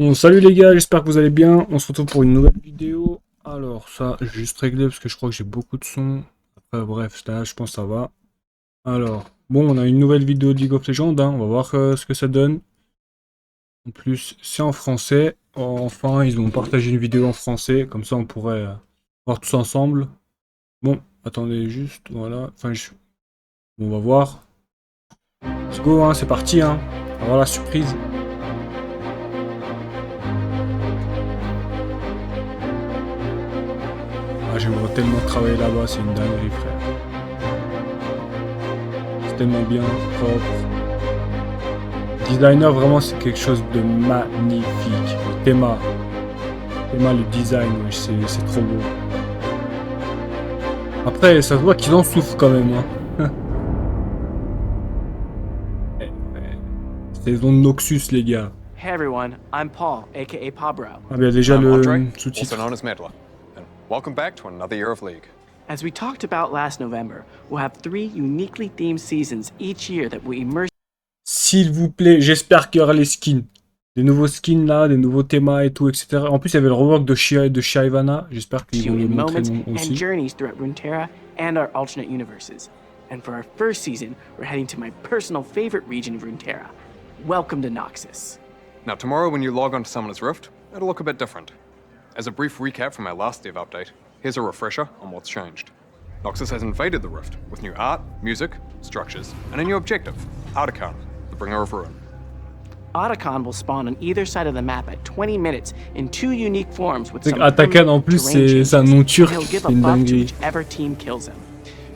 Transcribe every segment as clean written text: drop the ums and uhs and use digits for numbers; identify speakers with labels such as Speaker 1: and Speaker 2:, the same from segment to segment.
Speaker 1: Bon, salut les gars, j'espère que vous allez bien. On se retrouve pour une nouvelle vidéo. Alors, ça, j'ai juste réglé parce que je crois que j'ai beaucoup de sons. Après, bref, là, je pense que ça va. Alors, bon, on a une nouvelle vidéo de League of Legends. Hein. On va voir ce que ça donne. En plus, c'est en français. Enfin, ils ont partagé une vidéo en français. Comme ça, on pourrait voir tous ensemble. Bon, attendez juste, voilà. Enfin, bon, on va voir. Let's go, hein, c'est parti. Hein. On va voir la surprise. Ah, j'aimerais tellement travailler là-bas, c'est une dinguerie, frère. C'est tellement bien, propre. Designer, vraiment, c'est quelque chose de magnifique. Le théma, le design, ouais, c'est trop beau. Après, ça se voit qu'ils en souffrent quand même. Hein. Saison de Noxus, les gars.
Speaker 2: Hey everyone, I'm Paul, aka Pabro.
Speaker 1: Ah, bien déjà
Speaker 3: I'm
Speaker 1: le
Speaker 3: Andre,
Speaker 1: sous-titre.
Speaker 3: also known as Medarda, and welcome back to another year of League.
Speaker 2: As we talked about last November, we'll have 3 uniquely themed seasons each year that will immerse.
Speaker 1: S'il vous plaît, j'espère qu'il y aura les skins. Des nouveaux skins là, des nouveaux thémas et tout, etc. En plus, il y avait le rework de Shyvana. J'espère qu'ils vont le montrer aussi.
Speaker 2: And journeys throughout Runeterra and our alternate universes. And for our first season, we're heading to my personal favorite region of Runeterra. Welcome to Noxus.
Speaker 3: Now tomorrow when you log on to Summoner's Rift, it'll look a bit different. As a brief recap from our last dev update, here's a refresher on what's changed. Noxus has invaded the Rift with new art, music, structures, and a new objective, Artican, the bringer of ruin.
Speaker 2: Otacon will spawn on either side of the map at 20 minutes in 2 unique forms with some
Speaker 1: Atakan en plus c'est un nom turc,
Speaker 2: he'll give
Speaker 1: c'est
Speaker 2: a
Speaker 1: une
Speaker 2: buff to
Speaker 1: dinguerie.
Speaker 2: whichever team kills him.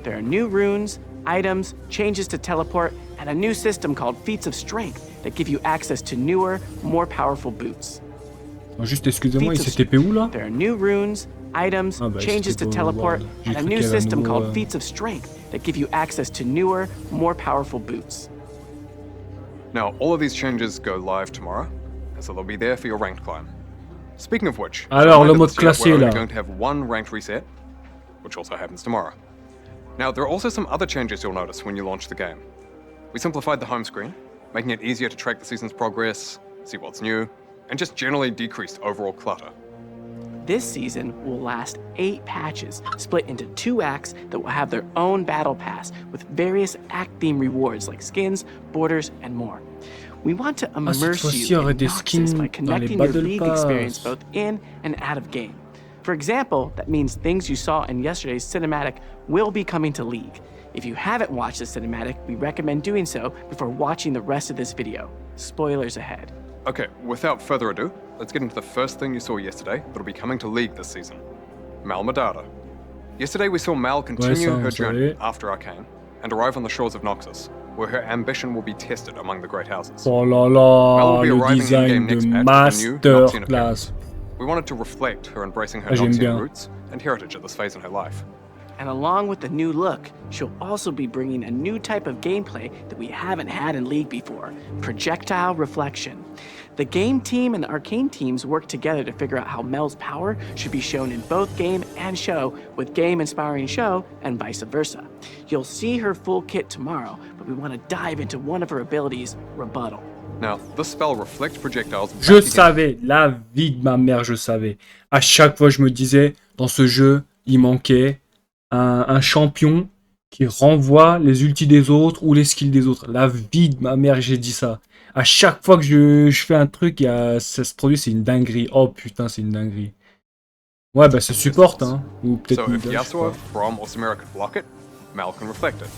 Speaker 2: There are new runes, items, changes to teleport, and a new system called Feats of Strength that give you access to newer, more powerful boots.
Speaker 1: Juste excusez-moi, il s'est TP où là?
Speaker 2: There are new runes, items, changes to teleport, and a new system called Feats of Strength that give you access to newer, more powerful boots.
Speaker 3: Now, all of these changes go live tomorrow, and so they'll be there for your ranked climb. Speaking of which,
Speaker 1: alors le mode classé
Speaker 3: we're
Speaker 1: là.
Speaker 3: only going to have one ranked reset, which also happens tomorrow. Now, there are also some other changes you'll notice when you launch the game. We simplified the home screen, making it easier to track the season's progress, see what's new, and just generally decreased overall clutter.
Speaker 2: This season will last 8 patches, split into 2 acts that will have their own battle pass with various act-themed rewards like skins, borders, and more. We want to immerse you in Noxus by connecting your League experience both in and out of game. For example, that means things you saw in yesterday's cinematic will be coming to League. If you haven't watched the cinematic, we recommend doing so before watching the rest of this video. Spoilers ahead.
Speaker 3: Okay, without further ado, let's get into the first thing you saw yesterday that'll be coming to League this season. Medarda. Yesterday we saw Mal continue her journey after Arcane and arrive on the shores of Noxus, where her ambition will be tested among the great houses.
Speaker 1: Oh là là, le design de masterclass.
Speaker 3: We wanted to reflect her embracing her Noxian roots and heritage at this phase in her life.
Speaker 2: And along with the new look, she'll also be bringing a new type of gameplay that we haven't had in League before, projectile reflection. The game team and the arcane teams work together to figure out how Mel's power should be shown in both game and show, with game inspiring show, and vice versa. You'll see her full kit tomorrow, but we want to dive into one of her abilities, Rebuttal.
Speaker 3: Now, this spell reflects projectiles.
Speaker 1: Je savais, la vie de ma mère, je savais. À chaque fois, je me disais, dans ce jeu, il manquait un champion qui renvoie les ultis des autres ou les skills des autres. La vie de ma mère, j'ai dit ça. À chaque fois que je fais un truc, ça se produit, c'est une dinguerie. Oh putain, c'est une dinguerie. Ouais, bah ça supporte, hein. Ou peut-être
Speaker 3: if Yasuo, Braum, or Samira can block it, Mal can reflect it.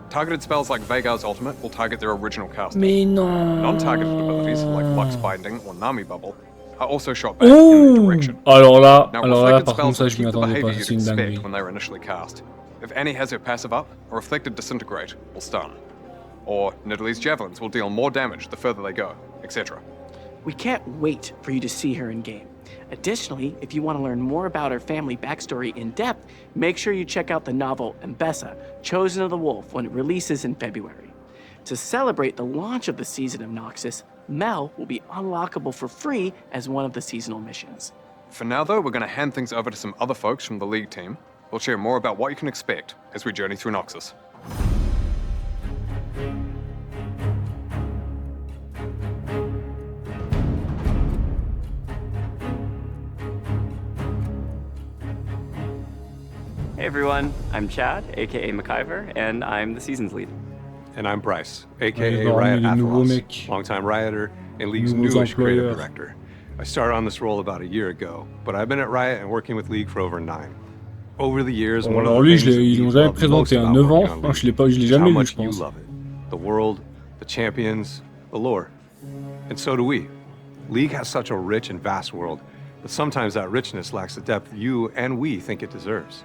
Speaker 3: Targeted spells like Veigar's ultimate will target their original casting.
Speaker 1: Mais non.
Speaker 3: Non-targeted abilities like Flux Binding or Nami Bubble are also shot back in their direction.
Speaker 1: Alors là,
Speaker 3: now,
Speaker 1: par contre, ça, je m'y attendais pas. C'est une dinguerie.
Speaker 3: When they were initially cast. If Annie has her passive up, a reflected disintegrate will stun. Or Nidalee's javelins will deal more damage the further they go, etc.
Speaker 2: We can't wait for you to see her in game. Additionally, if you want to learn more about her family backstory in depth, make sure you check out the novel Mbessa, Chosen of the Wolf, when it releases in February. To celebrate the launch of the season of Noxus, Mel will be unlockable for free as one of the seasonal missions.
Speaker 3: For now though, we're going to hand things over to some other folks from the League team. We'll share more about what you can expect as we journey through Noxus.
Speaker 4: Hey everyone, I'm Chad, aka McIver, and I'm the seasons lead.
Speaker 3: And I'm Bryce,
Speaker 1: Ouais,
Speaker 3: aka
Speaker 1: ils ont
Speaker 3: Riot
Speaker 1: ramené les nouveaux
Speaker 3: Athalos,
Speaker 1: mecs,
Speaker 3: longtime Rioter and League's
Speaker 1: nouveaux
Speaker 3: newest creative
Speaker 1: employeurs.
Speaker 3: director. I started on this role about a year ago, but I've been at Riot and working with League for over 9. Over the years,
Speaker 1: Bon,
Speaker 3: one of
Speaker 1: alors
Speaker 3: the
Speaker 1: lui,
Speaker 3: things that
Speaker 1: ils l'ont
Speaker 3: League
Speaker 1: jamais
Speaker 3: loved most
Speaker 1: présenté à
Speaker 3: about
Speaker 1: 9 ans.
Speaker 3: working on League
Speaker 1: Je l'ai
Speaker 3: is
Speaker 1: jamais
Speaker 3: how
Speaker 1: lu,
Speaker 3: much
Speaker 1: je
Speaker 3: you
Speaker 1: pense.
Speaker 3: love it. The world, the champions, the lore. And so do we. League has such a rich and vast world, but sometimes that richness lacks the depth you and we think it deserves.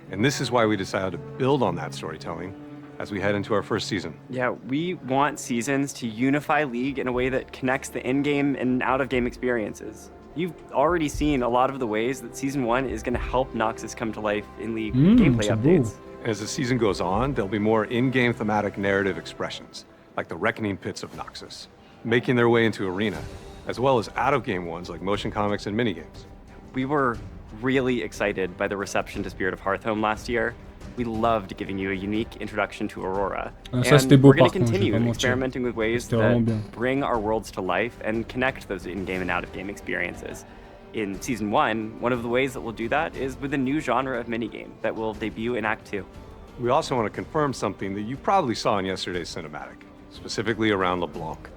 Speaker 3: And this is why we decided to build on that storytelling as we head into our first season.
Speaker 4: Yeah, we want seasons to unify League in a way that connects the in-game and out-of-game experiences. You've already seen a lot of the ways that Season 1 is going to help Noxus come to life in League gameplay
Speaker 1: c'est beau.
Speaker 4: updates.
Speaker 3: As the season goes on, there'll be more in-game thematic narrative expressions, like the Reckoning Pits of Noxus, making their way into Arena, as well as out-of-game ones like motion comics and minigames.
Speaker 4: We were really excited by the reception to Spirit of Hearthhome last year. We loved giving you a unique introduction to Aurora.
Speaker 1: Ah, ça, c'était
Speaker 4: And
Speaker 1: beau,
Speaker 4: we're going
Speaker 1: par
Speaker 4: to
Speaker 1: contre, je vais
Speaker 4: continue
Speaker 1: pas mentir.
Speaker 4: experimenting with ways
Speaker 1: C'était vraiment bien.
Speaker 4: that bring our worlds to life and connect those in-game and out-of-game experiences. In Season 1, one of the ways that we'll do that is with a new genre of minigame that will debut in Act 2.
Speaker 3: We also want to confirm something that you probably saw in yesterday's cinematic, specifically around LeBlanc.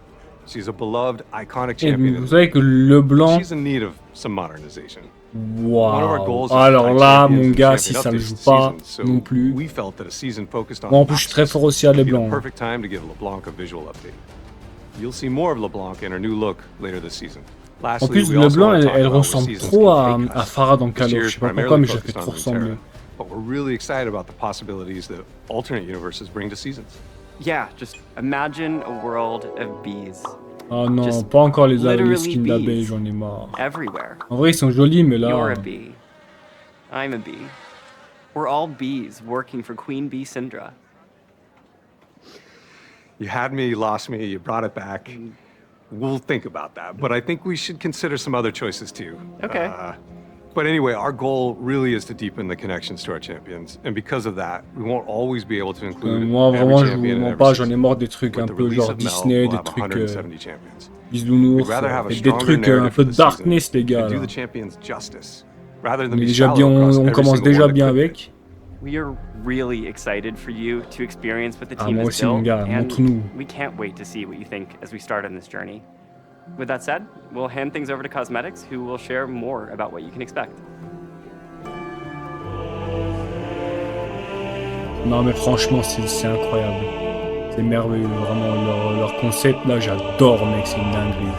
Speaker 3: She's a beloved, iconic
Speaker 1: Et
Speaker 3: champion.
Speaker 1: vous savez que LeBlanc...
Speaker 3: She's in need of some modernization. One of our
Speaker 1: Waouh.
Speaker 3: goals is to
Speaker 1: Alors
Speaker 3: tie
Speaker 1: là,
Speaker 3: champions
Speaker 1: mon
Speaker 3: and
Speaker 1: gars,
Speaker 3: champion
Speaker 1: si ça le
Speaker 3: updates
Speaker 1: joue
Speaker 3: this
Speaker 1: pas
Speaker 3: season, so
Speaker 1: non plus...
Speaker 3: we felt that a season focused on
Speaker 1: Moi, en plus, je suis très
Speaker 3: Noxus
Speaker 1: fort aussi à
Speaker 3: would be the
Speaker 1: LeBlanc.
Speaker 3: perfect time to give LeBlanc a visual update. You'll see more of LeBlanc in her new look later this season.
Speaker 1: En
Speaker 3: Lastly,
Speaker 1: plus,
Speaker 3: we also
Speaker 1: LeBlanc,
Speaker 3: want to talk
Speaker 1: elle
Speaker 3: about where
Speaker 1: ressemble
Speaker 3: seasons
Speaker 1: trop
Speaker 3: can take
Speaker 1: à
Speaker 3: us.
Speaker 1: Farah dans
Speaker 3: This
Speaker 1: Call
Speaker 3: year
Speaker 1: of. Je
Speaker 3: is
Speaker 1: sais pas pourquoi,
Speaker 3: primarily
Speaker 1: mais je la fais
Speaker 3: focused
Speaker 1: trop
Speaker 3: on
Speaker 1: ressembler.
Speaker 3: Runeterra, but we're really excited about the possibilities that alternate universes bring to seasons.
Speaker 4: Yeah, just imagine a world of bees
Speaker 1: Ah non,
Speaker 4: Just
Speaker 1: pas encore les
Speaker 4: literally
Speaker 1: skins d'abeilles,
Speaker 4: bees.
Speaker 1: j'en ai marre.
Speaker 4: everywhere.
Speaker 1: En vrai, ils sont jolis, mais
Speaker 4: You're
Speaker 1: là...
Speaker 4: a bee. I'm a bee. We're all bees working for Queen Bee Syndra.
Speaker 3: You had me, you lost me, you brought it back. We'll think about that, but I think we should consider some other choices too.
Speaker 4: Okay.
Speaker 3: But anyway, our goal really is to deepen the connections to our champions, and because of that, we won't always be able to include
Speaker 1: Moi,
Speaker 3: every
Speaker 1: vraiment, je
Speaker 3: champion
Speaker 1: vous
Speaker 3: in
Speaker 1: mens
Speaker 3: every
Speaker 1: pas, j'en ai
Speaker 3: season.
Speaker 1: marre des trucs un
Speaker 3: With the
Speaker 1: peu
Speaker 3: release
Speaker 1: genre
Speaker 3: of Mel,
Speaker 1: Disney,
Speaker 3: we'll
Speaker 1: des
Speaker 3: have
Speaker 1: trucs
Speaker 3: 170 champions.
Speaker 1: bisounours,
Speaker 3: We'd rather have a
Speaker 1: et des
Speaker 3: stronger
Speaker 1: trucs un
Speaker 3: narrative
Speaker 1: peu
Speaker 3: for the season
Speaker 1: darkness, les gars.
Speaker 3: and do
Speaker 1: Là.
Speaker 3: the champions justice, rather
Speaker 1: On
Speaker 3: than
Speaker 1: est
Speaker 3: be
Speaker 1: déjà
Speaker 3: shallow
Speaker 1: bien,
Speaker 3: across
Speaker 1: on
Speaker 3: every
Speaker 1: commence
Speaker 3: single
Speaker 1: déjà
Speaker 3: one that
Speaker 1: bien
Speaker 3: could be.
Speaker 1: avec.
Speaker 4: We are really excited for you to experience what the
Speaker 1: Ah,
Speaker 4: team
Speaker 1: moi
Speaker 4: has
Speaker 1: aussi, mon
Speaker 4: built,
Speaker 1: gars,
Speaker 4: and
Speaker 1: montre-nous.
Speaker 4: we can't wait to see what you think as we start on this journey. With that said, we'll hand things over to Cosmetics, who will share more about what you can expect.
Speaker 1: Non, mais franchement, c'est incroyable. C'est merveilleux, vraiment. Leur concept, là, j'adore, mec, c'est une dinguerie.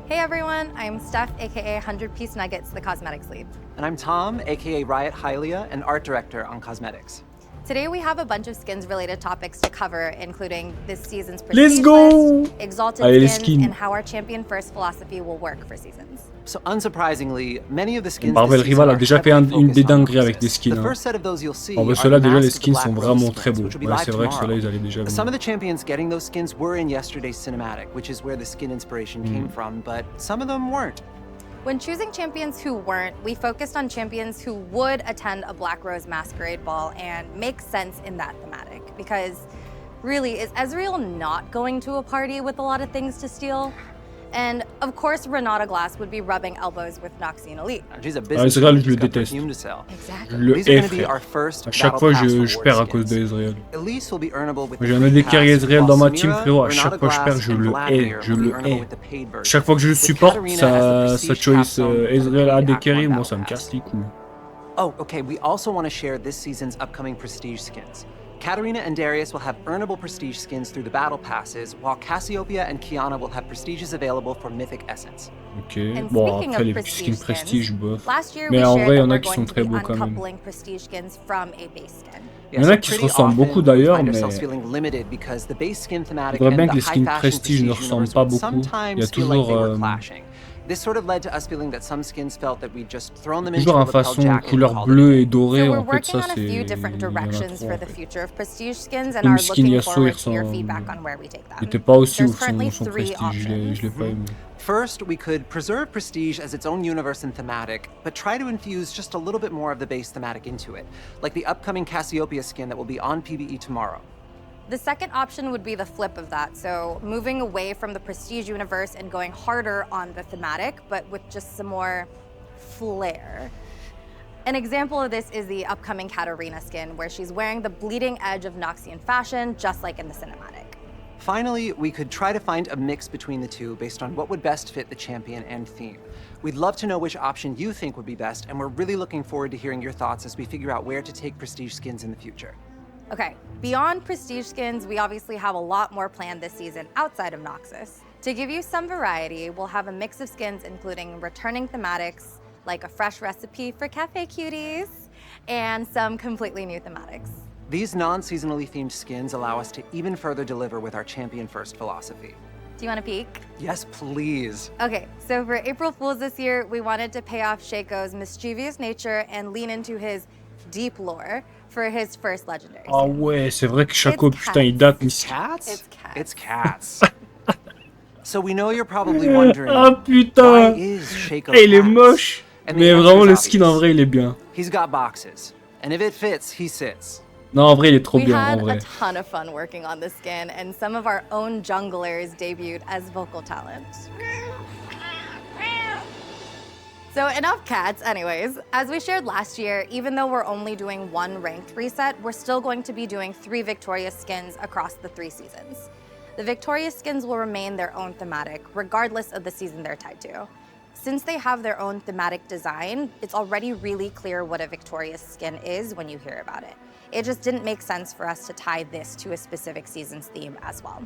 Speaker 5: Hey everyone, I'm Steph, aka 100 Piece Nuggets, the cosmetics lead.
Speaker 6: And I'm Tom, aka Riot Hylia, and art director on cosmetics.
Speaker 5: Today we have a bunch of skins related topics to cover, including this season's
Speaker 1: Let's
Speaker 5: prestige
Speaker 1: go!
Speaker 5: list, exalted
Speaker 1: Allez, les
Speaker 5: skins,
Speaker 1: skins.
Speaker 5: and how our champion first philosophy will work for seasons.
Speaker 6: So unsurprisingly, many of the skins
Speaker 1: Marvel
Speaker 6: this season
Speaker 1: Rival a
Speaker 6: are
Speaker 1: déjà fait
Speaker 6: heavily
Speaker 1: une des
Speaker 6: focused on
Speaker 1: dingueries avec des
Speaker 6: Noxus.
Speaker 1: skins.
Speaker 6: The
Speaker 1: Hein.
Speaker 6: first set of those you'll see
Speaker 1: Bon, bah,
Speaker 6: are
Speaker 1: ceux-là,
Speaker 6: the
Speaker 1: déjà, les
Speaker 6: Mask of the
Speaker 1: skins sont
Speaker 6: Black
Speaker 1: vraiment
Speaker 6: Rose
Speaker 1: très
Speaker 6: skins,
Speaker 1: beaux.
Speaker 6: which will be
Speaker 1: Ouais,
Speaker 6: live
Speaker 1: c'est vrai que
Speaker 6: tomorrow.
Speaker 1: ceux-là, ils allaient déjà venir.
Speaker 6: Some of the champions getting those skins were in yesterday's cinematic, which is where the skin inspiration came from, but some of them weren't.
Speaker 5: When choosing champions who weren't, we focused on champions who would attend a Black Rose Masquerade ball and make sense in that thematic. Because really, is Ezreal not going to a party with a lot of things to steal? And of course, Renata Glass would be rubbing elbows with Noxian Elite.
Speaker 6: She's a
Speaker 1: Ah,
Speaker 6: business
Speaker 1: Ezreal,
Speaker 6: woman
Speaker 1: je le
Speaker 6: who's got
Speaker 1: déteste.
Speaker 6: perfume to sell.
Speaker 5: Exactly.
Speaker 1: Je le
Speaker 6: These are
Speaker 1: hais,
Speaker 6: gonna be our
Speaker 1: frère.
Speaker 6: first
Speaker 1: À chaque
Speaker 6: Battle
Speaker 1: fois,
Speaker 6: Pass
Speaker 1: je
Speaker 6: reward
Speaker 1: perds à cause
Speaker 6: skins.
Speaker 1: d'Ezreal.
Speaker 6: Elise will be earnable with the
Speaker 1: J'ai un
Speaker 6: free
Speaker 1: des carry
Speaker 6: pass,
Speaker 1: Ezreal
Speaker 6: while
Speaker 1: dans ma team,
Speaker 6: Samira,
Speaker 1: frérot. À
Speaker 6: Renata
Speaker 1: chaque fois que je perds,
Speaker 6: Glass,
Speaker 1: je
Speaker 6: and
Speaker 1: le hais.
Speaker 6: Vladimir
Speaker 1: Je
Speaker 6: will be
Speaker 1: le
Speaker 6: earnable
Speaker 1: hais.
Speaker 6: with the paid version.
Speaker 1: Chaque fois que je
Speaker 6: With
Speaker 1: supporte,
Speaker 6: Katarina as
Speaker 1: sa
Speaker 6: the prestige
Speaker 1: choice
Speaker 6: capstone
Speaker 1: Ezreal
Speaker 6: for
Speaker 1: a
Speaker 6: the
Speaker 1: des
Speaker 6: Act
Speaker 1: carry,
Speaker 6: One
Speaker 1: moi ça me
Speaker 6: Battle
Speaker 1: casse
Speaker 6: Pass.
Speaker 1: les couilles.
Speaker 6: Oh, okay, we also want to share this season's upcoming prestige skins. Katarina and Darius will have earnable prestige skins through the battle passes, while Cassiopeia and Kiana will have prestiges available for Mythic Essence.
Speaker 1: Ok,
Speaker 5: And
Speaker 1: bon
Speaker 5: speaking
Speaker 1: après
Speaker 5: of
Speaker 1: les
Speaker 5: prestige
Speaker 1: skins prestige,
Speaker 5: skins,
Speaker 1: bof.
Speaker 5: last year
Speaker 1: Mais
Speaker 5: we
Speaker 1: en
Speaker 5: shared
Speaker 1: vrai, il y
Speaker 5: that
Speaker 1: en a
Speaker 5: we're
Speaker 1: qui sont
Speaker 5: going to
Speaker 1: très
Speaker 5: be
Speaker 1: beaux quand même.
Speaker 5: uncoupling prestige skins from a base skin.
Speaker 1: Il y en a qui se
Speaker 6: pretty
Speaker 1: ressemblent beaucoup
Speaker 6: often,
Speaker 1: d'ailleurs,
Speaker 6: we find
Speaker 1: mais
Speaker 6: ourselves feeling limited because the base skin thematic
Speaker 1: faudrait bien
Speaker 6: and
Speaker 1: que
Speaker 6: the
Speaker 1: les skins
Speaker 6: high fashion
Speaker 1: prestige ne
Speaker 6: prestige
Speaker 1: ressemblent
Speaker 6: universe
Speaker 1: pas
Speaker 6: would
Speaker 1: beaucoup. Il y a
Speaker 6: sometimes feel like
Speaker 1: toujours,
Speaker 6: they were clashing. This sort of led to us feeling that some skins felt that we'd just thrown them into
Speaker 1: toujours
Speaker 6: a
Speaker 1: un
Speaker 6: lapel
Speaker 1: façon
Speaker 6: jacket and
Speaker 1: couleur
Speaker 6: called it a
Speaker 1: bleue
Speaker 6: day.
Speaker 1: et dorée.
Speaker 5: So we're
Speaker 1: En fait,
Speaker 5: working
Speaker 1: ça
Speaker 5: on a
Speaker 1: c'est.
Speaker 5: few different
Speaker 1: Il y en a
Speaker 5: directions
Speaker 1: trop,
Speaker 5: for
Speaker 1: en
Speaker 5: the
Speaker 1: fait.
Speaker 5: future of prestige skins and
Speaker 1: Comme
Speaker 5: are
Speaker 1: skin
Speaker 5: looking
Speaker 1: Yasuo,
Speaker 5: forward
Speaker 1: il
Speaker 5: to your
Speaker 1: ressemble-
Speaker 5: feedback on where we take them.
Speaker 1: Il était pas aussi
Speaker 5: There's
Speaker 1: ouf
Speaker 5: currently
Speaker 1: son
Speaker 5: 3
Speaker 1: prestige, je l'ai pas aimé.
Speaker 6: First, we could preserve Prestige as its own universe and thematic, but try to infuse just a little bit more of the base thematic into it, like the upcoming Cassiopeia skin that will be on PBE tomorrow.
Speaker 5: The second option would be the flip of that, so moving away from the prestige universe and going harder on the thematic, but with just some more flair. An example of this is the upcoming Katarina skin, where she's wearing the bleeding edge of Noxian fashion, just like in the cinematic.
Speaker 6: Finally, we could try to find a mix between the two based on what would best fit the champion and theme. We'd love to know which option you think would be best, and we're really looking forward to hearing your thoughts as we figure out where to take prestige skins in the future.
Speaker 5: Okay, beyond prestige skins, we obviously have a lot more planned this season outside of Noxus. To give you some variety, we'll have a mix of skins including returning thematics, like a fresh recipe for cafe cuties, and some completely new thematics.
Speaker 6: These non-seasonally themed skins allow us to even further deliver with our champion-first philosophy.
Speaker 5: Do you want to peek?
Speaker 6: Yes, please.
Speaker 5: Okay, so for April Fools this year, we wanted to pay off Shaco's mischievous nature and lean into his deep lore for his first legendary
Speaker 1: Ah
Speaker 5: skin.
Speaker 1: ouais, c'est vrai que Chaco,
Speaker 5: It's
Speaker 1: putain, il
Speaker 5: cats.
Speaker 1: date.
Speaker 6: It's cats?
Speaker 5: It's cats.
Speaker 6: It's cats. So we know you're probably wondering,
Speaker 1: Ah
Speaker 6: why
Speaker 1: putain.
Speaker 6: is Shaco
Speaker 1: Eh, il est
Speaker 6: cats?
Speaker 1: moche.
Speaker 6: And the
Speaker 1: Mais
Speaker 6: answer
Speaker 1: vraiment,
Speaker 6: is
Speaker 1: le skin en
Speaker 6: obvious.
Speaker 1: vrai, il est bien.
Speaker 6: He's got boxes. And if it fits, he sits.
Speaker 1: Non, en vrai, il est trop
Speaker 5: We
Speaker 1: bien,
Speaker 5: had
Speaker 1: en
Speaker 5: a
Speaker 1: vrai.
Speaker 5: ton of fun working on this skin, and some of our own junglers debuted as vocal talent. So enough cats, anyways. As we shared last year, even though we're only doing one ranked reset, we're still going to be doing 3 Victorious skins across the 3 seasons. The Victorious skins will remain their own thematic, regardless of the season they're tied to. Since they have their own thematic design, it's already really clear what a Victorious skin is when you hear about it. It just didn't make sense for us to tie this to a specific season's theme as well.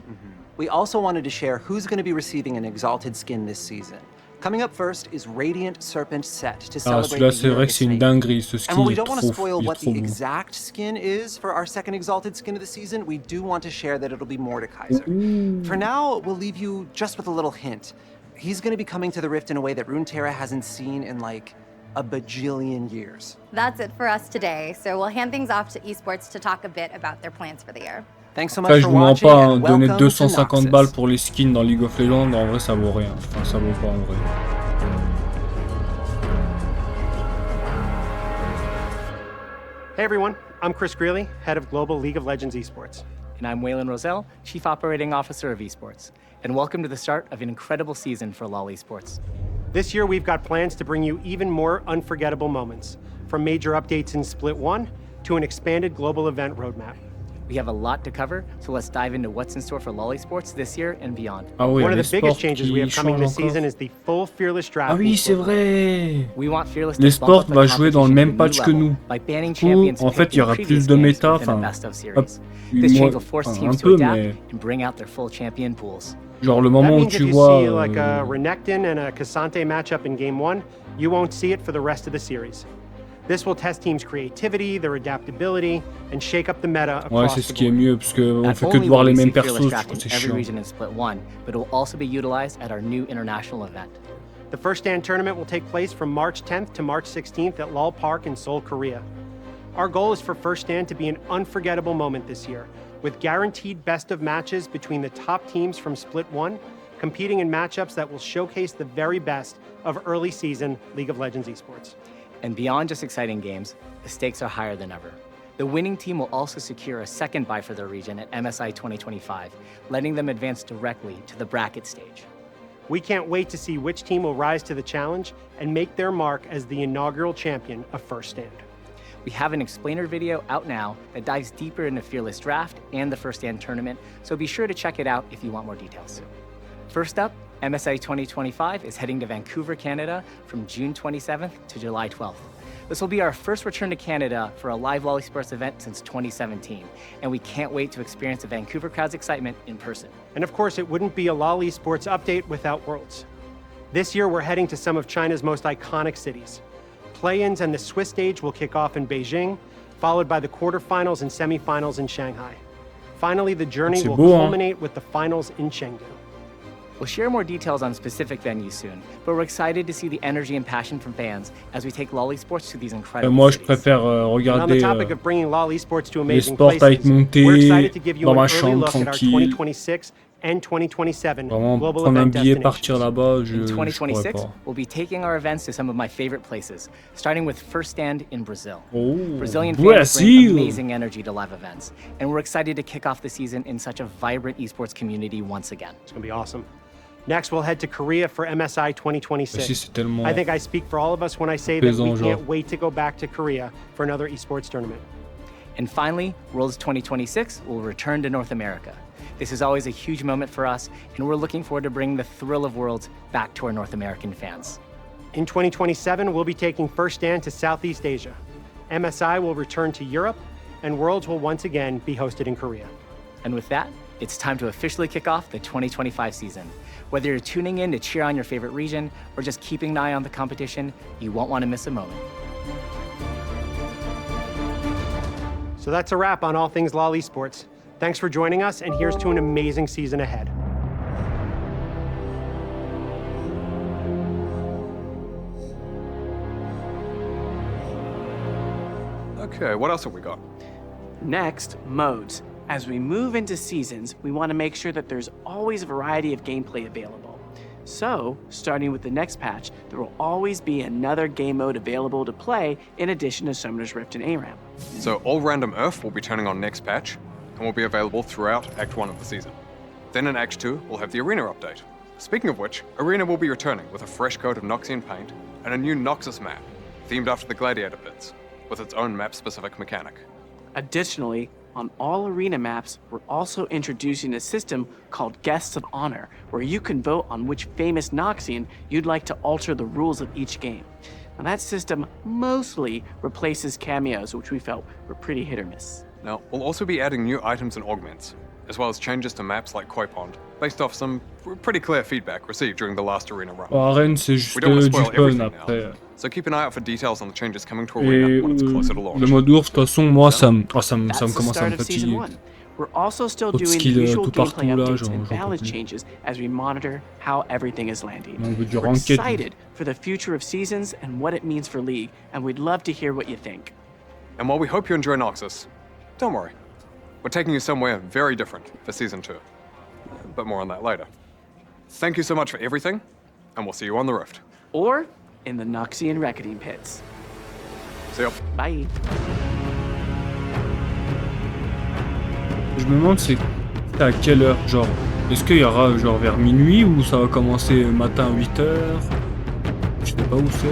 Speaker 6: We also wanted to share who's going to be receiving an Exalted skin this season. Coming up first is Radiant Serpent Set to
Speaker 1: Ah,
Speaker 6: celebrate
Speaker 1: celui-là,
Speaker 6: the
Speaker 1: c'est
Speaker 6: year
Speaker 1: vrai
Speaker 6: of
Speaker 1: que
Speaker 6: the
Speaker 1: c'est une
Speaker 6: snake.
Speaker 1: dinguerie, ce
Speaker 6: And
Speaker 1: skin,
Speaker 6: while
Speaker 1: il
Speaker 6: we
Speaker 1: est
Speaker 6: don't want
Speaker 1: trop,
Speaker 6: to spoil
Speaker 1: il est
Speaker 6: what the
Speaker 1: trop beau.
Speaker 6: exact skin is for our second Exalted skin of the season, we do want to share that it'll be Mordekaiser. For now, we'll leave you just with a little hint. He's going to be coming to the Rift in a way that Runeterra hasn't seen in like a bajillion years.
Speaker 5: That's it for us today, so we'll hand things off to esports to talk a bit about their plans for the year.
Speaker 6: Thanks so
Speaker 1: Après,
Speaker 6: much
Speaker 1: je
Speaker 6: for
Speaker 1: vous mens
Speaker 6: watching
Speaker 1: pas, hein,
Speaker 6: and
Speaker 1: donner
Speaker 6: welcome to
Speaker 1: 250 balles
Speaker 6: Noxus.
Speaker 1: pour les skins dans League of Legends, en vrai, ça vaut rien. Enfin, ça vaut pas en vrai.
Speaker 7: Hey everyone, I'm Chris Greeley, head of Global League of Legends Esports.
Speaker 2: And I'm Waylon Roselle, Chief Operating Officer of Esports. And welcome to the start of an incredible season for LoL Esports.
Speaker 7: This year we've got plans to bring you even more unforgettable moments, from major updates in Split 1 to an expanded global event roadmap.
Speaker 2: We have a lot to cover, so let's dive into what's in store for LoL Esports this year and beyond.
Speaker 1: Ah oui,
Speaker 7: One of
Speaker 1: les
Speaker 7: the biggest
Speaker 1: sports
Speaker 7: changes we
Speaker 1: qui
Speaker 7: have coming
Speaker 1: changent
Speaker 7: this
Speaker 1: encore.
Speaker 7: season is the full Fearless Draft.
Speaker 1: Ah oui,
Speaker 7: in
Speaker 1: c'est
Speaker 7: Split 1.
Speaker 1: vrai.
Speaker 2: We want Fearless
Speaker 1: Les
Speaker 2: to bump
Speaker 1: sports
Speaker 2: up the
Speaker 1: va jouer dans le
Speaker 2: competition
Speaker 1: même
Speaker 2: to a
Speaker 1: patch
Speaker 2: new
Speaker 1: que
Speaker 2: level
Speaker 1: nous.
Speaker 2: by banning
Speaker 1: Du coup,
Speaker 2: champions
Speaker 1: en fait,
Speaker 2: picked
Speaker 1: il y
Speaker 2: in
Speaker 1: aura
Speaker 2: previous
Speaker 1: plus de
Speaker 2: games
Speaker 1: méta,
Speaker 2: within a
Speaker 1: enfin,
Speaker 2: best of
Speaker 1: hop,
Speaker 2: series. This
Speaker 1: moi-
Speaker 2: change will force
Speaker 1: enfin,
Speaker 2: teams
Speaker 1: un
Speaker 2: to
Speaker 1: peu,
Speaker 2: adapt
Speaker 1: mais
Speaker 2: and bring out their full champion pools.
Speaker 1: genre le
Speaker 7: That
Speaker 1: moment où
Speaker 7: means if
Speaker 1: tu
Speaker 7: you
Speaker 1: vois
Speaker 7: see like a Renekton and a Cassante matchup in Game 1, you won't see it for the rest of the series. This will test teams' creativity, their adaptability, and shake up the meta
Speaker 1: ouais,
Speaker 7: across
Speaker 1: c'est ce
Speaker 7: the
Speaker 1: qui est
Speaker 7: board.
Speaker 1: mieux parce que on
Speaker 2: Not
Speaker 1: fait que
Speaker 2: only
Speaker 1: de voir
Speaker 2: will
Speaker 1: les
Speaker 2: we
Speaker 1: mêmes
Speaker 2: see Fearless
Speaker 1: persos, du
Speaker 2: Draft
Speaker 1: coup
Speaker 2: in
Speaker 1: c'est
Speaker 2: every
Speaker 1: chiant.
Speaker 2: region in Split 1, but it will also be utilized at our new international event.
Speaker 7: The first stand tournament will take place from March 10th to March 16th at Lal Park in Seoul, Korea. Our goal is for First Stand to be an unforgettable moment this year, with guaranteed best of matches between the top teams from Split 1, competing in matchups that will showcase the very best of early season League of Legends esports.
Speaker 2: And beyond just exciting games, the stakes are higher than ever. The winning team will also secure a second bye for their region at MSI 2025, letting them advance directly to the bracket stage.
Speaker 7: We can't wait to see which team will rise to the challenge and make their mark as the inaugural champion of First Stand.
Speaker 2: We have an explainer video out now that dives deeper into Fearless Draft and the First Stand tournament, so be sure to check it out if you want more details. First up, MSI 2025 is heading to Vancouver, Canada from June 27th to July 12th. This will be our first return to Canada for a live LoL Esports event since 2017, and we can't wait to experience the Vancouver crowd's excitement in person.
Speaker 7: And of course, it wouldn't be a LoL Esports update without Worlds. This year, we're heading to some of China's most iconic cities. Play-ins and the Swiss stage will kick off in Beijing, followed by the quarterfinals and semifinals in Shanghai. Finally, the journey
Speaker 1: C'est
Speaker 7: will
Speaker 1: beau, hein?
Speaker 7: culminate with the finals in Chengdu.
Speaker 2: We'll share more details on specific venues soon, but we're excited to see the energy and passion from fans as we take LoL Esports to these incredible
Speaker 1: Moi, je
Speaker 2: cities.
Speaker 1: préfère
Speaker 7: And on the
Speaker 1: regarder
Speaker 7: topic of bringing LoL Esports to
Speaker 1: les
Speaker 7: amazing
Speaker 1: sports avec
Speaker 7: places,
Speaker 1: monter
Speaker 7: we're excited to give you
Speaker 1: dans
Speaker 7: an
Speaker 1: ma
Speaker 7: early
Speaker 1: chambre
Speaker 7: look at our
Speaker 1: tranquille.
Speaker 7: 2026 and 2027
Speaker 1: Vraiment,
Speaker 7: global
Speaker 1: prendre un
Speaker 7: event
Speaker 1: billet, partir
Speaker 7: destinations.
Speaker 1: là-bas,
Speaker 8: In
Speaker 1: je pourrais
Speaker 8: 2026,
Speaker 1: pas.
Speaker 8: we'll be taking our events to some of my favorite places, starting with First Stand in Brazil.
Speaker 1: Oh,
Speaker 8: Brazilian fans
Speaker 1: Brazil!
Speaker 8: bring amazing energy to live events, and we're excited to kick off the season in such a vibrant esports community once again.
Speaker 7: It's going to be awesome. Next, we'll head to Korea for MSI 2026.
Speaker 1: Ici, c'est tellement
Speaker 7: I think I speak for all of us when I say that we
Speaker 1: pesant, genre.
Speaker 7: can't wait to go back to Korea for another esports tournament.
Speaker 8: And finally, Worlds 2026 will return to North America. This is always a huge moment for us, and we're looking forward to bringing the thrill of Worlds back to our North American fans.
Speaker 7: In 2027, we'll be taking First Stand to Southeast Asia. MSI will return to Europe, and Worlds will once again be hosted in Korea.
Speaker 8: And with that, it's time to officially kick off the 2025 season. Whether you're tuning in to cheer on your favorite region or just keeping an eye on the competition, you won't want to miss a moment.
Speaker 7: So that's a wrap on all things LoL Esports. Thanks for joining us, and here's to an amazing season ahead.
Speaker 3: Okay, what else have we got?
Speaker 2: Next, modes. As we move into seasons, we want to make sure that there's always a variety of gameplay available. So, starting with the next patch, there will always be another game mode available to play in addition to Summoner's Rift and ARAM.
Speaker 3: So all random Earth will be turning on next patch, and will be available throughout Act 1 of the season. Then in Act 2, we'll have the Arena update. Speaking of which, Arena will be returning with a fresh coat of Noxian paint and a new Noxus map, themed after the Gladiator pits, with its own map-specific mechanic.
Speaker 2: Additionally, on all arena maps, we're also introducing a system called Guests of Honor, where you can vote on which famous Noxian you'd like to alter the rules of each game. Now that system mostly replaces cameos, which we felt were pretty hit or miss.
Speaker 3: Now, we'll also be adding new items and augments, as well as changes to maps like Koi Pond, based off some pretty clear feedback received during the last Arena run.
Speaker 1: Bon, Arène, c'est juste
Speaker 3: We don't want to
Speaker 1: du
Speaker 3: spoil
Speaker 1: fun
Speaker 3: everything
Speaker 1: après.
Speaker 3: now, so keep an eye out for details on the changes coming to Arena
Speaker 1: Et
Speaker 3: when it's closer to launch.
Speaker 1: le mode ours, de toute façon, moi, ça me
Speaker 2: That's the
Speaker 1: commence à
Speaker 2: start
Speaker 1: me
Speaker 2: of season
Speaker 1: fatiguer.
Speaker 2: 1. We're also still
Speaker 1: Trop de
Speaker 2: doing the
Speaker 1: skills,
Speaker 2: usual
Speaker 1: tout partout,
Speaker 2: gameplay
Speaker 1: là,
Speaker 2: updates
Speaker 1: j'en
Speaker 2: and
Speaker 1: peux
Speaker 2: balance
Speaker 1: plus.
Speaker 2: changes as we monitor how everything is landing.
Speaker 1: On veut du
Speaker 2: We're
Speaker 1: ranked.
Speaker 2: excited for the future of seasons and what it means for League, and we'd love to hear what you think.
Speaker 3: And while we hope you enjoy Noxus, don't worry. We're taking you somewhere very different for Season 2. But more on that later. Thank you so much for everything, and we'll see you on the Rift.
Speaker 2: Or in the Noxian Reckoning Pits.
Speaker 3: See ya.
Speaker 2: Bye.
Speaker 1: Je me demande c'est à quelle heure, genre. Est-ce qu'il y aura genre vers minuit ou ça va commencer matin 8h? Je sais pas où c'est.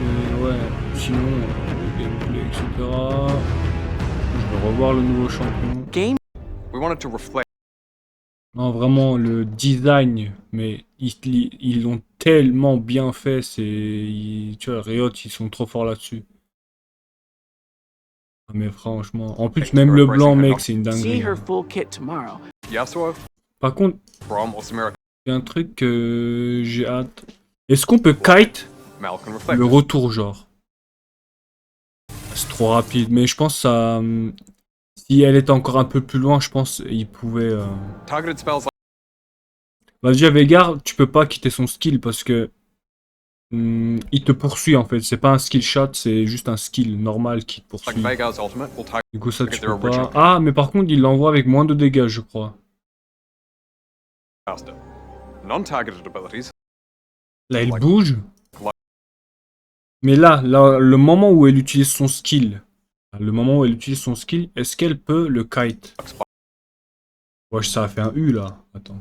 Speaker 1: Mais ouais, sinon, le gameplay, etc. Je vais revoir le nouveau champion.
Speaker 2: Game
Speaker 3: We wanted to reflect
Speaker 1: Non, vraiment, le design, mais ils l'ont tellement bien fait, tu vois, Riot, ils sont trop forts là-dessus. Ah, mais franchement, en plus, même le blanc, mec, c'est une
Speaker 2: see
Speaker 1: dinguerie.
Speaker 2: her
Speaker 1: Hein.
Speaker 2: full kit tomorrow.
Speaker 3: Yasuo,
Speaker 1: Par contre,
Speaker 3: Braum, or Samira.
Speaker 1: il y a un truc que j'ai hâte. Est-ce qu'on peut kite
Speaker 3: Mal can reflect.
Speaker 1: le retour, genre? C'est trop rapide, mais je pense que ça... Si elle était encore un peu plus loin, je pense qu'il pouvait...
Speaker 3: Targeted spells like
Speaker 1: Bah, déjà, Veigar, tu peux pas quitter son skill parce que... il te poursuit en fait, c'est pas un skill shot, c'est juste un skill normal qui te poursuit.
Speaker 3: Veigar's ultimate will target
Speaker 1: Du coup ça tu
Speaker 3: their
Speaker 1: peux
Speaker 3: original
Speaker 1: pas... Ah mais par contre il l'envoie avec moins de dégâts je crois.
Speaker 3: faster. Non-targeted abilities,
Speaker 1: Là elle bouge. Mais là, le moment où elle utilise son skill, est-ce qu'elle peut le kite? Wesh ça a fait un U là, attends.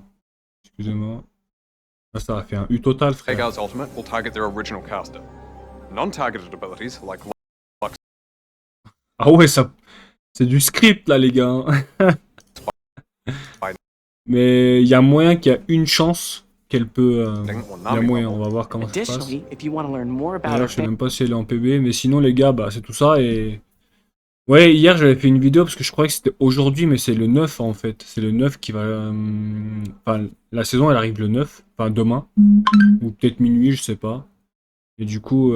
Speaker 1: Excusez-moi. Ah, ça a fait un U total frère.
Speaker 3: Veigar's ultimate will target their original caster. Non-targeted abilities like
Speaker 1: Ah ouais ça... C'est du script là les gars. Mais il y a moyen qu'il y a une chance qu'elle peut... Il y a moyen, on va voir comment ça se passe.
Speaker 2: Additionally, if you want to learn more about
Speaker 1: D'ailleurs,
Speaker 2: our
Speaker 1: je sais même pas si elle est en PB, mais sinon les gars, bah c'est tout ça et... Ouais, hier j'avais fait une vidéo parce que je croyais que c'était aujourd'hui, mais c'est le 9 en fait. C'est le 9 qui va... Enfin, la saison elle arrive le 9, enfin demain. Ou peut-être minuit, je sais pas. Et du coup,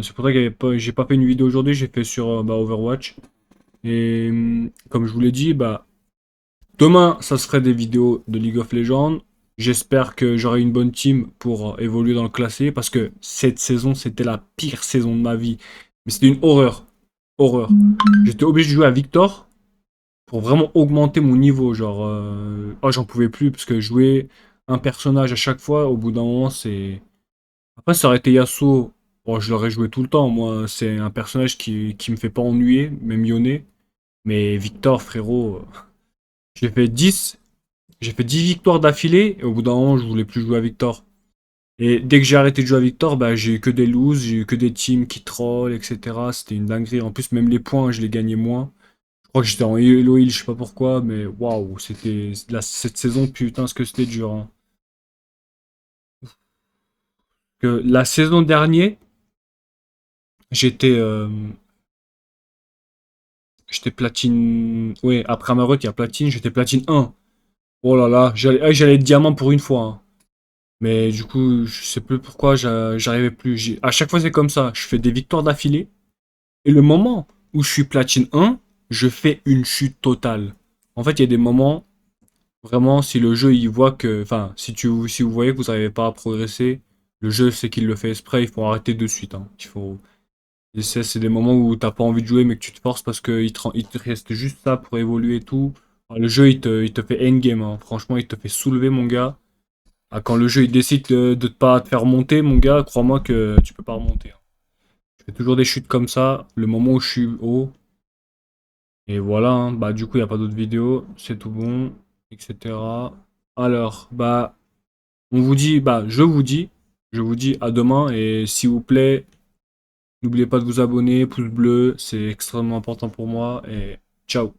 Speaker 1: c'est pour ça que j'ai pas fait une vidéo aujourd'hui, j'ai fait sur Overwatch. Et comme je vous l'ai dit, bah... Demain, ça serait des vidéos de League of Legends. J'espère que j'aurai une bonne team pour évoluer dans le classé, parce que cette saison, c'était la pire saison de ma vie. Mais c'était une horreur. Horreur. J'étais obligé de jouer à Victor pour vraiment augmenter mon niveau. Genre, oh, j'en pouvais plus parce que jouer un personnage à chaque fois, au bout d'un moment, c'est. Après, ça aurait été Yasuo. Bon, je l'aurais joué tout le temps. Moi, c'est un personnage qui me fait pas ennuyer, même Yone. Mais Victor, frérot, j'ai fait 10. J'ai fait 10 victoires d'affilée. Et au bout d'un moment, je voulais plus jouer à Victor. Et dès que j'ai arrêté de jouer à Victor, bah, j'ai eu que des loses, j'ai eu que des teams qui trollent, etc. C'était une dinguerie. En plus, même les points, je les gagnais moins. Je crois que j'étais en Elo Heal, je sais pas pourquoi, mais waouh, c'était cette saison, putain, ce que c'était dur. Hein. Que la saison dernière, j'étais j'étais platine. Ouais, après Amarok, il y a platine, j'étais platine 1. Oh là là, j'allais être diamant pour une fois. Hein. Mais du coup, je sais plus pourquoi j'arrivais plus. À chaque fois, c'est comme ça. Je fais des victoires d'affilée. Et le moment où je suis platine 1, je fais une chute totale. En fait, il y a des moments, vraiment, si le jeu il voit que. Enfin, si vous voyez que vous n'arrivez pas à progresser, le jeu c'est qu'il le fait exprès, il faut arrêter de suite. Hein. Il faut. Et c'est des moments où t'as pas envie de jouer mais que tu te forces parce qu'il te reste juste ça pour évoluer et tout. Alors, le jeu il te fait endgame. Hein. Franchement, il te fait soulever, mon gars. Ah, quand le jeu il décide de pas te faire monter, mon gars, crois-moi que tu peux pas remonter. Hein. Je fais toujours des chutes comme ça. Le moment où je suis haut, et voilà, hein. Bah du coup, il n'y a pas d'autres vidéos, c'est tout bon, etc. Alors, bah, je vous dis à demain, et s'il vous plaît, n'oubliez pas de vous abonner, pouce bleu, c'est extrêmement important pour moi, et ciao.